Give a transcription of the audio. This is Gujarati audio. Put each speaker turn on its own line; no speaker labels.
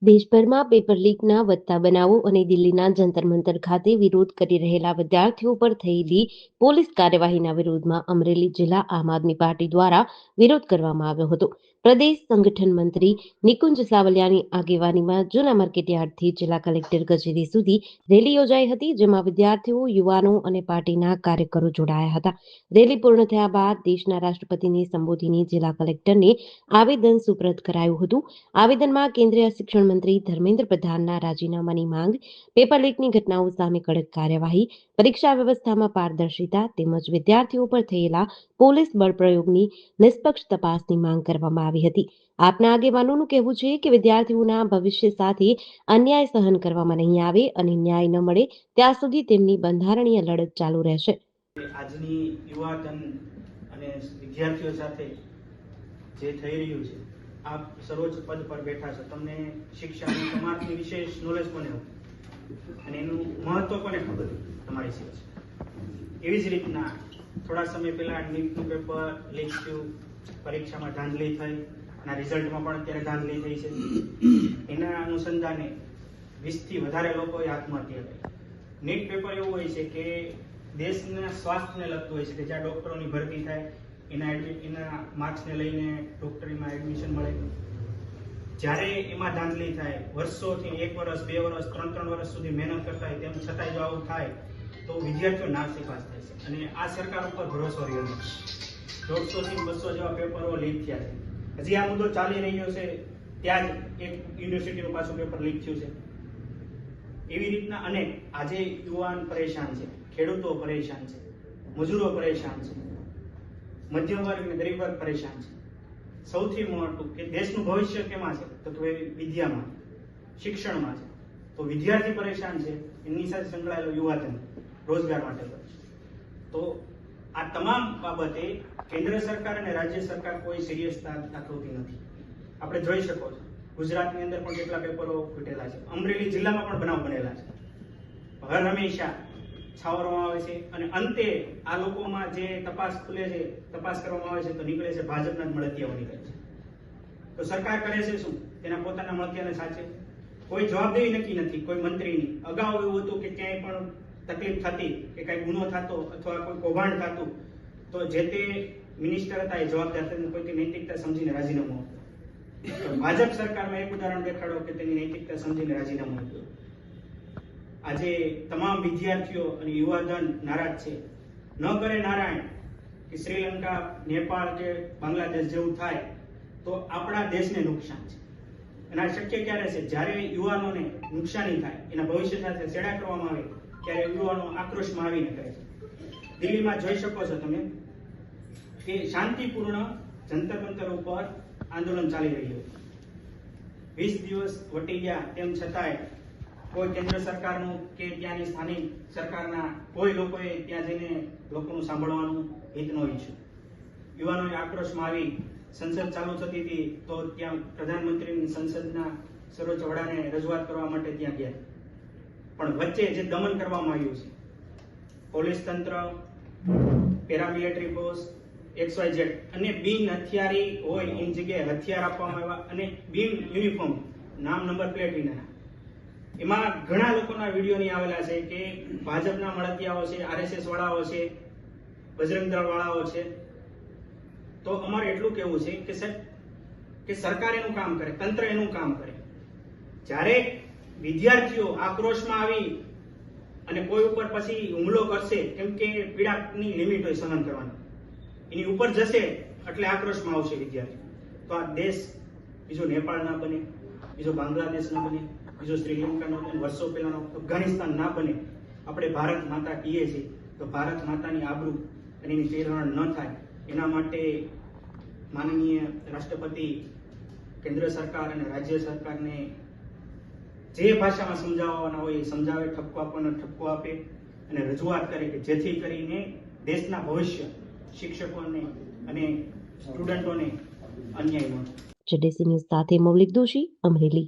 દેશભરમાં પેપર લીકના વધતા બનાવો અને દિલ્હીના જંતર મંતર ખાતે વિરોધ કરી રહેલા વિદ્યાર્થીઓ પર થયેલી પોલીસ કાર્યવાહીના વિરોધમાં અમરેલી જિલ્લા આમ આદમી પાર્ટી દ્વારા વિરોધ કરવામાં આવ્યો હતો. પ્રદેશ સંગઠન મંત્રી નિકુંજ સાવલિયાની આગેવાનીમાં જૂના માર્કેટયાર્ડથી જિલ્લા કલેક્ટર કચેરી સુધી રેલી યોજાઈ હતી, જેમાં વિદ્યાર્થીઓ, યુવાનો અને પાર્ટીના કાર્યકરો જોડાયા હતા. રેલી પૂર્ણ થયા બાદ દેશના રાષ્ટ્રપતિને સંબોધીને જિલ્લા કલેક્ટરને આવેદન સુપ્રત કરાયું હતું. આવેદનમાં કેન્દ્રીય શિક્ષણ મંત્રી ધર્મેન્દ્ર પ્રધાનના રાજીનામાની માંગ, પેપર લીકની ઘટનાઓ સામે કડક કાર્યવાહી, પરીક્ષા વ્યવસ્થામાં પારદર્શિતા તેમજ વિદ્યાર્થીઓ પર થયેલા પોલીસ બળપ્રયોગની નિષ્પક્ષ તપાસની માંગ કરવામાં આવી હતી. આપના આગેવાનોનું કહેવું છે કે વિદ્યાર્થીઓના ભવિષ્ય સાથે અન્યાય સહન કરવામાં નહીં આવે અને ન્યાય ન મળે ત્યાં સુધી તેમની બંધારણીય લડત ચાલુ રહેશે.
આજની યુવાધન અને વિદ્યાર્થીઓ સાથે જે થઈ રહ્યું છે, આપ સર્વોચ્ચ પદ પર બેઠા છો, તમને શિક્ષાની તમારી વિશેષ નોલેજ પણ હોય અને એનું મહત્વ પણ ખબર તમારી સિવાય. એવી જ રીતના થોડા સમય પહેલા નીટનું પેપર લીક થયું, પરીક્ષામાં ધાંધલી થઈ, એના રિઝલ્ટમાં પણ અત્યારે ધાંધલી થઈ છે. એના અનુસંધાને 20થી વધારે લોકોએ આત્મહત્યા કરી. નીટ પેપર એવું હોય છે કે દેશના સ્વાસ્થ્યને લગતું હોય છે કે જ્યાં ડોક્ટરોની ભરતી થાય, એના માર્ક્સને લઈને ડોક્ટરીમાં એડમિશન મળે. જ્યારે એમાં ધાંધલી થાય, વર્ષોથી 1 વર્ષ, 2 વર્ષ, 3 વર્ષ સુધી મહેનત કરતા હોય, તેમ છતાંય જો આવું થાય તો વિદ્યાર્થીઓ નાસીપાસ થાય છે. અને આ સરકાર ઉપર ભરોસો રહ્યો નથી. 150 થી 200 જેવા પેપરો લીક થયા છે. હજી આ મુદ્દો ચાલી રહ્યો છે, ત્યાં જ એક યુનિવર્સિટીનું પાછું પેપર લીક થયું છે. એવી રીતના અનેક આજે યુવાન પરેશાન છે, ખેડૂતો પરેશાન છે, મજૂરો પરેશાન છે, મધ્યમ વર્ગ અને ગરીબ વર્ગ પરેશાન છે. સૌથી મોટું કે દેશનું ભવિષ્ય કેમાં છે તો કે વિદ્યામાં, શિક્ષણમાં છે. તો વિદ્યાર્થી પરેશાન છે, એમની સાથે સંકળાયેલો યુવાધન રોજગાર માટે છે. તો આ તમામ બાબતે કેન્દ્ર સરકાર અને રાજ્ય સરકાર કોઈ સિરિયસતા દાખવતી નથી. આપણે જોઈ શકો છો, ગુજરાતની અંદર પણ કેટલા પેપરો ફૂટેલા છે, અમરેલી જિલ્લામાં પણ બનાવ બનેલા છે. હર હંમેશા છાવરવામાં આવે છે અને અંતે આ લોકોમાં જે તપાસ ખુલે છે, તપાસ કરવામાં આવે છે તો નીકળે છે ભાજપના જ મળતિયાઓ નીકળે છે. તો સરકાર કરે છે શું? તેના પોતાના મળતિયાને સાચે કોઈ જવાબદારી નક્કી નથી કોઈ મંત્રીની. અગાઉ એવું હતું કે ક્યાંય પણ તકલીફ થતી કે કઈ ગુનો થતો અથવા કોઈ કૌભાંડ થતું તો જે તે મિનિસ્ટર હતા એ જવાબદાર હતા, કોઈ નૈતિકતા સમજીને રાજીનામું આપ્યું. ભાજપ સરકારમાં એક ઉદાહરણ દેખાડો કે તેની નૈતિકતા સમજીને રાજીનામું આપ્યું. આજે તમામ વિદ્યાર્થીઓ અને યુવાધન નારાજ છે. ન કરે નારાયણ કે શ્રીલંકા, નેપાળ કે બાંગ્લાદેશ જેવું થાય તો આપણા દેશને નુકસાન છે. અને આ શક્ય ક્યારે છે? જ્યારે યુવાનોને નુકસાની થાય, એના ભવિષ્ય સાથે ચેડા કરવામાં આવે, ત્યારે યુવાનો આક્રોશમાં આવીને કરે છે. દિલ્હીમાં જોઈ શકો છો તમે કે શાંતિપૂર્ણ જંતર મંતર ઉપર આંદોલન ચાલી રહ્યું. 20 દિવસ વટી ગયા, તેમ છતાંય કોઈ કેન્દ્ર સરકારનું કે ત્યાંની સ્થાનિક સરકારના કોઈ લોકોએ ત્યાં જઈને લોકોનું સાંભળવાનું હિત ન ઈચ્છ્યું. યુવાનોએ આક્રોશમાં આવી સંસદ ચાલુ થતી હતી તો ત્યાં પ્રધાનમંત્રીની સંસદના સર્વોચ્ચ વડાને રજૂઆત કરવા માટે ત્યાં ગયા. પણ વચ્ચે જે દમન કરવામાં આવ્યું છે, પોલીસ તંત્ર, પેરામિલિટરી ફોર્સ, XYZ અને બિન હથિયારી હોય એની જગ્યાએ હથિયાર આપવામાં આવ્યા અને બિન યુનિફોર્મ, નામ નંબર પ્લેટ વિના. એમાં ઘણા લોકોના વિડીયો ની આવેલા છે કે ભાજપના મળતિયાઓ છે, RSS વાળાઓ છે, બજરંગ દળ વાળાઓ છે. તો અમારે એટલું કહેવું છે કે સાહેબ કે સરકાર એનું કામ કરે, તંત્ર એનું કામ કરે. જ્યારે વિદ્યાર્થીઓ આક્રોશમાં આવી અને કોઈ ઉપર પછી હુમલો કરશે, કેમ કે પીડાની લિમિટ હોય સહન કરવાની, એની ઉપર જશે એટલે આક્રોશમાં આવશે વિદ્યાર્થીઓ. તો આ દેશ બીજો નેપાળ ના બને, બીજો બાંગ્લાદેશ ના બને, બીજો શ્રીલંકા ના બને, વર્ષો પહેલાનો અફઘાનિસ્તાન ના બને. આપણે ભારત માતા કહીએ છીએ તો ભારત માતાની આબરૂ અને એની તેરહણ ન થાય એના માટે માનનીય રાષ્ટ્રપતિ, કેન્દ્ર સરકાર અને રાજ્ય સરકારને જે ભાષામાં સમજાવવાના હોય એ સમજાવે, ઠપકો આપવાનો ઠપકો આપે અને રજૂઆત કરે કે જેથી કરીને દેશના ભવિષ્ય, શિક્ષકોને અને સ્ટુડન્ટોને અન્યાય ન થાય.
જેડીસી ન્યૂઝ સાથે મૌલિક દોશી, અમરેલી.